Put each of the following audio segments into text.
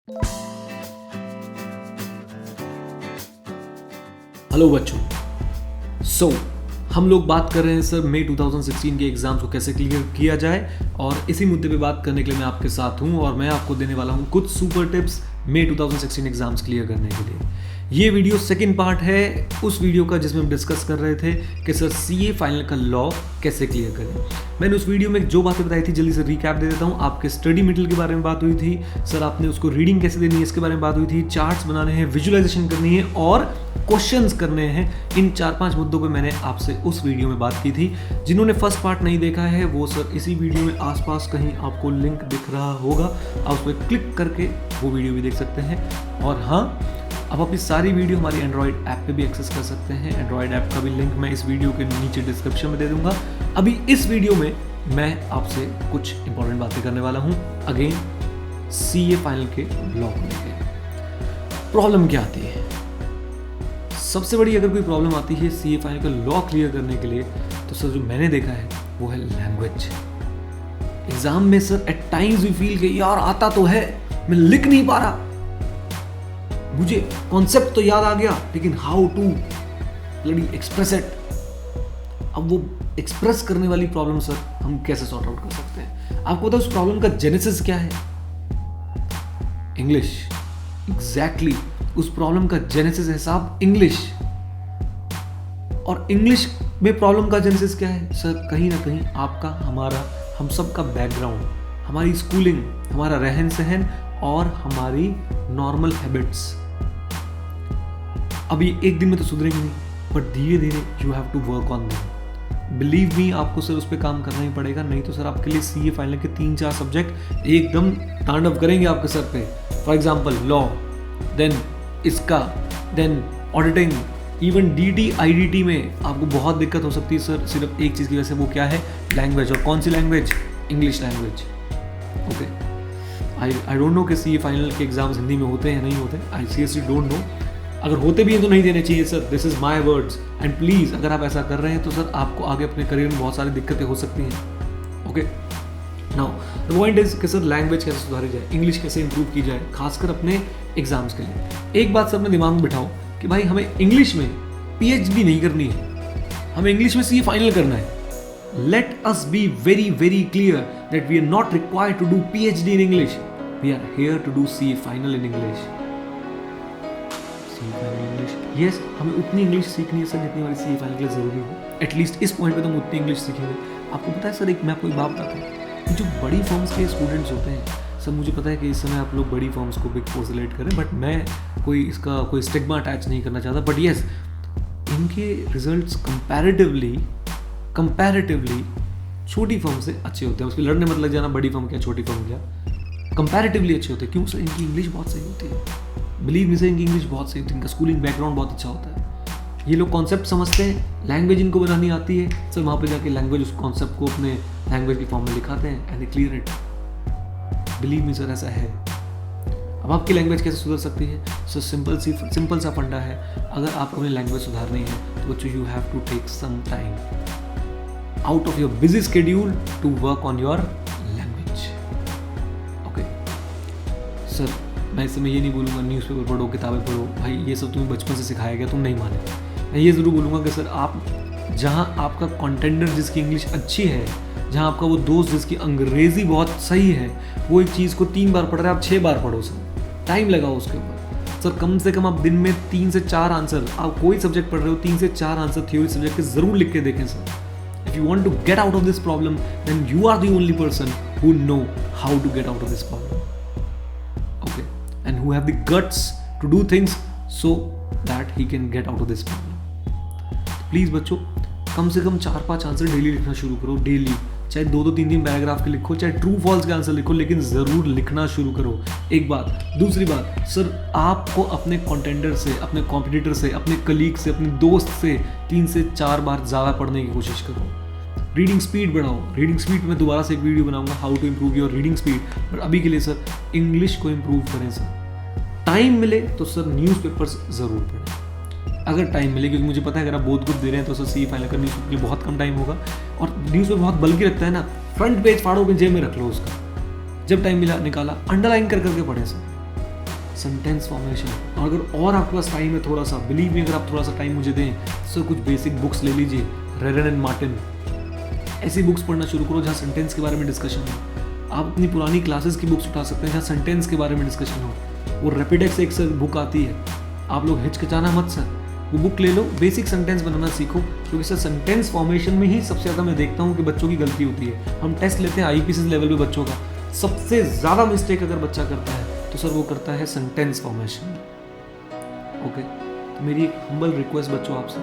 Hello बच्चों, हम लोग बात कर रहे हैं सर मई 2016 के एग्जाम्स को कैसे क्लियर किया जाए, और इसी मुद्दे पे बात करने के लिए मैं आपके साथ हूं और मैं आपको देने वाला हूं कुछ सुपर टिप्स मई 2016 एग्जाम्स क्लियर करने के लिए। ये वीडियो सेकंड पार्ट है उस वीडियो का जिसमें हम डिस्कस कर रहे थे कि सर सीए फाइनल का लॉ कैसे क्लियर करें। मैंने उस वीडियो में जो बातें बताई थी जल्दी से रिकैप दे देता हूँ। आपके स्टडी मटेरियल के बारे में बात हुई थी, सर आपने उसको रीडिंग कैसे देनी है इसके बारे में बात हुई थी, चार्ट्स बनाने हैं, विजुअलाइजेशन करनी है और क्वेश्चंस करने हैं। इन 4-5 मुद्दों पे मैंने आपसे उस वीडियो में बात की थी। जिन्होंने फर्स्ट पार्ट नहीं देखा है वो सर इसी वीडियो में आसपास कहीं आपको लिंक दिख रहा होगा, आप उस पर क्लिक करके वो वीडियो भी देख सकते हैं। और हाँ, अब अपनी सारी वीडियो हमारी एंड्रॉयड ऐप पे भी एक्सेस कर सकते हैं। एंड्रॉयड ऐप का भी लिंक मैं इस वीडियो के नीचे डिस्क्रिप्शन में दे दूंगा। अभी इस वीडियो में मैं आपसे कुछ इंपॉर्टेंट बातें करने वाला हूँ। अगेन सीए फाइनल के लॉ को लेकर प्रॉब्लम क्या आती है। सबसे बड़ी अगर कोई प्रॉब्लम आती है सीए फाइनल का लॉ क्लियर करने के लिए, तो सर जो मैंने देखा है वो है लैंग्वेज। एग्जाम में sir at times we feel कि यार आता तो है, मैं लिख नहीं पा रहा, मुझे कॉन्सेप्ट तो याद आ गया लेकिन how to bloody express it. अब वो एक्सप्रेस करने वाली प्रॉब्लम सर हम कैसे सॉर्ट आउट कर सकते हैं। आपको पता है उस प्रॉब्लम का जेनेसिस क्या है? इंग्लिश। एग्जैक्टली, उस प्रॉब्लम का जेनेसिस है साहब इंग्लिश। और इंग्लिश में प्रॉब्लम का जेनेसिस क्या है सर? कहीं ना कहीं आपका, हमारा, हम सब का बैकग्राउंड, हमारी स्कूलिंग, हमारा रहन सहन और हमारी नॉर्मल हैबिट्स। अभी एक दिन में तो सुधरेंगे नहीं, बट धीरे धीरे you have to work on them. Believe me, आपको सर उस पर काम करना ही पड़ेगा, नहीं तो सर आपके लिए सीए फाइनल के 3-4 सब्जेक्ट एकदम तांडव करेंगे आपके सर पे। फॉर एग्जाम्पल लॉ, देन इसका, then auditing, even DT IDT में आपको बहुत दिक्कत हो सकती है सर सिर्फ एक चीज़ की वजह से, वो क्या है? लैंग्वेज। और कौन सी language? English language. Okay, I don't know कि सीए फाइनल के एग्जाम्स हिंदी में होते हैं नहीं होते, आई सीरियसली डोंट नो। अगर होते भी हैं तो नहीं देने चाहिए sir, this is my words. And please अगर आप ऐसा कर रहे हैं तो सर आपको आगे अपने करियर में बहुत सारी दिक्कतें हो सकती हैं। Okay, now the point is कि सर लैंग्वेज कैसे सुधारी जाए, इंग्लिश कैसे इंप्रूव की जाए, खासकर अपने एग्जाम्स के लिए। एक बात सर अपने दिमाग में बिठाओ कि भाई हमें इंग्लिश में पीएचडी नहीं करनी है, हमें इंग्लिश में सीए फाइनल करना है। Let us be very very clear that we are not required to do PhD in English. We are here to do CA final in English. CA final English. Yes, हमें उतनी English सीखनी है sir जितनी हमारी CA final के लिए जरूरी हो। एटलीस्ट इस पॉइंट पे तो हम उतनी इंग्लिश सीखेंगे। आपको पता है सर, मैं आपको एक बात बताता हूँ, जो बड़ी फर्म्स के स्टूडेंट्स होते हैं सर, मुझे पता है कि इस समय आप लोग बड़ी फर्म्स को बिग फोर से रिलेट करें, बट मैं इसका कोई स्टिग्मा अटैच नहीं करना चाहता। बट येस, इनके रिजल्ट्स कंपैरेटिवली छोटी फर्म से अच्छे होते हैं। उसके लड़ने मत लग जाना, बड़ी फर्म क्या छोटी फर्म क्या, कंपैरेटिवली अच्छे होते हैं। क्यों सर? इनकी इंग्लिश बहुत सही होती है। बिलीव मी सर, इनकी इंग्लिश बहुत सही होती है, इनका स्कूलिंग बैकग्राउंड बहुत अच्छा होता है। ये लोग कॉन्सेप्ट समझते हैं, लैंग्वेज इनको बनानी आती है सर, वहाँ पे जाके लैंग्वेज उस कॉन्सेप्ट को अपने लैंग्वेज की फॉर्म में लिखाते हैं and they clear it. Believe me sir, ऐसा है। अब आपकी लैंग्वेज कैसे सुधर सकती है सर? सिंपल सा फंडा है। अगर आप अपनी लैंग्वेज सुधारनी है तो बच्चों you have to take some time out of your busy schedule to work on your language. Okay. Sir मैं इस समय ये नहीं बोलूँगा न्यूज़पेपर पढ़ो, किताबें पढ़ो, भाई ये सब तुम्हें बचपन से सिखाया गया, तुम नहीं माने। मैं ये ज़रूर बोलूँगा कि सर आप जहाँ आपका कॉन्टेंडर जिसकी इंग्लिश अच्छी है, जहाँ आपका वो दोस्त जिसकी अंग्रेज़ी बहुत सही है, वो एक चीज़ को 3 बार पढ़ रहा है, आप 6 बार पढ़ो सर, टाइम लगाओ उसके ऊपर। सर कम से कम आप दिन में 3 से 4 आंसर, आप कोई सब्जेक्ट पढ़ रहे हो 3 से 4 आंसर थ्योरी सब्जेक्ट के ज़रूर लिख के देखें sir. If you want to get out of this problem, then you are the only person who know how to get out of this problem. Okay, and who have the guts to do things so that he can get out of this problem. Please बच्चों, कम से कम 4-5 answer daily लिखना शुरू करो। Daily चाहे 2-2, 3-3 paragraph के लिखो, चाहे true false के आंसर लिखो, लेकिन ज़रूर लिखना शुरू करो। एक बात। दूसरी बात सर, आपको अपने कॉन्टेंडर से, अपने कॉम्पिटिटर से, अपने कलीग से, अपने दोस्त से 3 से 4 बार ज़्यादा पढ़ने की कोशिश करो। रीडिंग स्पीड बढ़ाओ। रीडिंग स्पीड में दोबारा से एक वीडियो बनाऊंगा, how to improve your reading speed. But अभी के लिए सर इंग्लिश को इम्प्रूव करें सर। टाइम मिले तो सर न्यूज़पेपर्स ज़रूर पढ़ें, अगर टाइम मिले, क्योंकि मुझे पता है अगर आप बोध दे रहे हैं तो सर सीए फाइनल करने के लिए बहुत कम टाइम होगा। और न्यूज़ में बहुत बल्कि रखता है ना, फ्रंट पेज फाड़ो, अपनी जेब में रख लो उसका। जब टाइम मिला निकाला, अंडरलाइन कर करके पढ़ें सर। Sentence formation. और आपके पास टाइम है थोड़ा सा, बिलीव मी, अगर आप थोड़ा सा टाइम मुझे दें तो कुछ बेसिक बुक्स ले लीजिए, रेरन एंड मार्टिन, ऐसी बुक्स पढ़ना शुरू करो जहाँ सेंटेंस के बारे में डिस्कशन हो। आप अपनी पुरानी क्लासेस की बुक्स उठा सकते हैं जहाँ सेंटेंस के बारे में डिस्कशन हो। वो रैपिडेक्स एक सर बुक आती है, आप लोग हिचकिचाना मत सर, वो बुक ले लो, बेसिक सेंटेंस बनाना सीखो, क्योंकि सर सेंटेंस फॉर्मेशन में ही सबसे ज़्यादा मैं देखता हूँ कि बच्चों की गलती होती है। हम टेस्ट लेते हैं आईपीसी लेवल पे बच्चों का, सबसे ज़्यादा मिस्टेक अगर बच्चा करता है तो सर वो करता है सेंटेंस फॉर्मेशन। ओके, तो मेरी एक हम्बल रिक्वेस्ट बच्चों आपसे,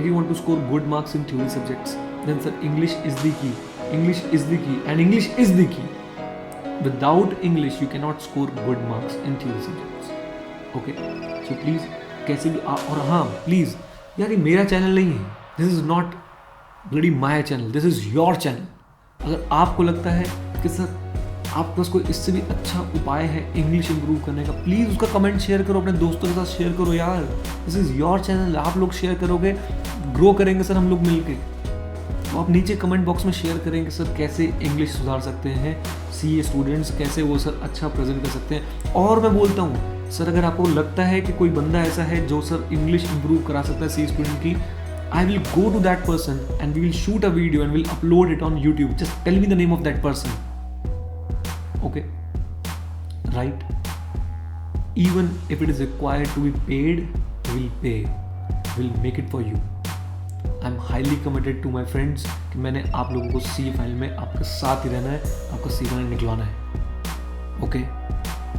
if you want to score good marks in theory subjects then sir English is the key, English is the key and English is the key. Without English you can not score good marks in theory subjects. Okay, so please कैसे भी और हाँ please यार, ये मेरा channel नहीं है, this is not bloody my channel, this is your channel. अगर आपको लगता है कि सर आपके पास कोई इससे भी अच्छा उपाय है इंग्लिश इंप्रूव करने का, प्लीज़ उसका कमेंट शेयर करो, अपने दोस्तों के साथ शेयर करो यार, दिस इज़ योर चैनल। आप लोग शेयर करोगे, ग्रो करेंगे सर हम लोग मिलके। तो आप नीचे कमेंट बॉक्स में शेयर करेंगे सर कैसे इंग्लिश सुधार सकते हैं सीए स्टूडेंट्स, कैसे वो सर अच्छा प्रेजेंट कर सकते हैं। और मैं बोलता हूँ सर, अगर आपको लगता है कि कोई बंदा ऐसा है जो सर इंग्लिश इंप्रूव करा सकता है सी स्टूडेंट की, I will go to that person and we will shoot a video and we'll upload it on YouTube. Just tell me the name of that person. Okay, right? Even if it is required to be paid, we'll pay. We'll make it for you. I'm highly committed to my friends कि मैंने आप लोगों को सी file में आपके साथ ही रहना है, आपका सी फाइल निकलवाना है। Okay?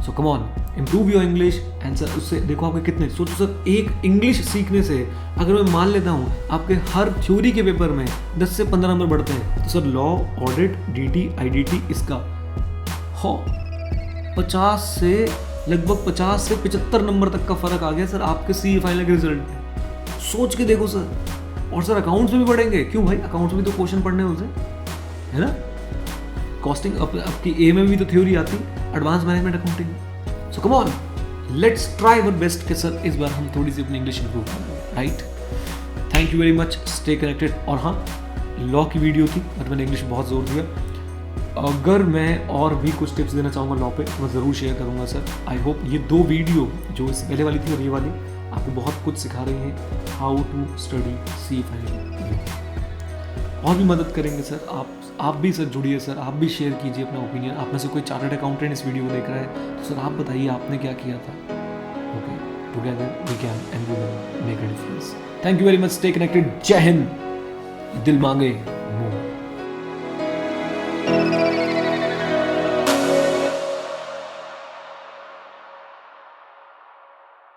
So come on, improve your English. And sir उससे देखो आपके कितने, सोचो सर एक इंग्लिश सीखने से अगर मैं मान लेता हूँ आपके हर थ्योरी के पेपर में 10 से 15 नंबर बढ़ते हैं, तो sir law, audit, DT, IDT इसका हो 50 से लगभग 50 से 75 नंबर तक का फर्क आ गया सर आपके सी फाइनल के रिजल्ट में। सोच के देखो सर। और सर अकाउंट्स में भी पढ़ेंगे, क्यों भाई, अकाउंट्स में भी तो क्वेश्चन पढ़ने होते है ना। कॉस्टिंग आपकी ए में भी तो थ्योरी आती, advance management accounting. So come on, let's try our best कि सर इस बार हम थोड़ी सी अपनी इंग्लिश इंप्रूव करें, right. Thank you very much, stay connected. और हाँ, लॉ की वीडियो थी बट मैंने इंग्लिश बहुत जोर दिया। अगर मैं और भी कुछ टिप्स देना चाहूँगा लॉ पे तो मैं ज़रूर शेयर करूँगा सर। आई होप ये 2 वीडियो जो इससे पहले वाली थी और ये वाली आपको बहुत कुछ सिखा रही हैं, how to study C final, और भी मदद करेंगे सर। आप भी सर जुड़िए सर, आप भी शेयर कीजिए अपना ओपिनियन। आप में से कोई चार्टर्ड अकाउंटेंट इस वीडियो को देख रहा है तो सर आप बताइए आपने क्या किया था। Okay, together we can and we will make a difference. Thank you very much, stay connected. जय हिंद, दिल मांगे मुंह।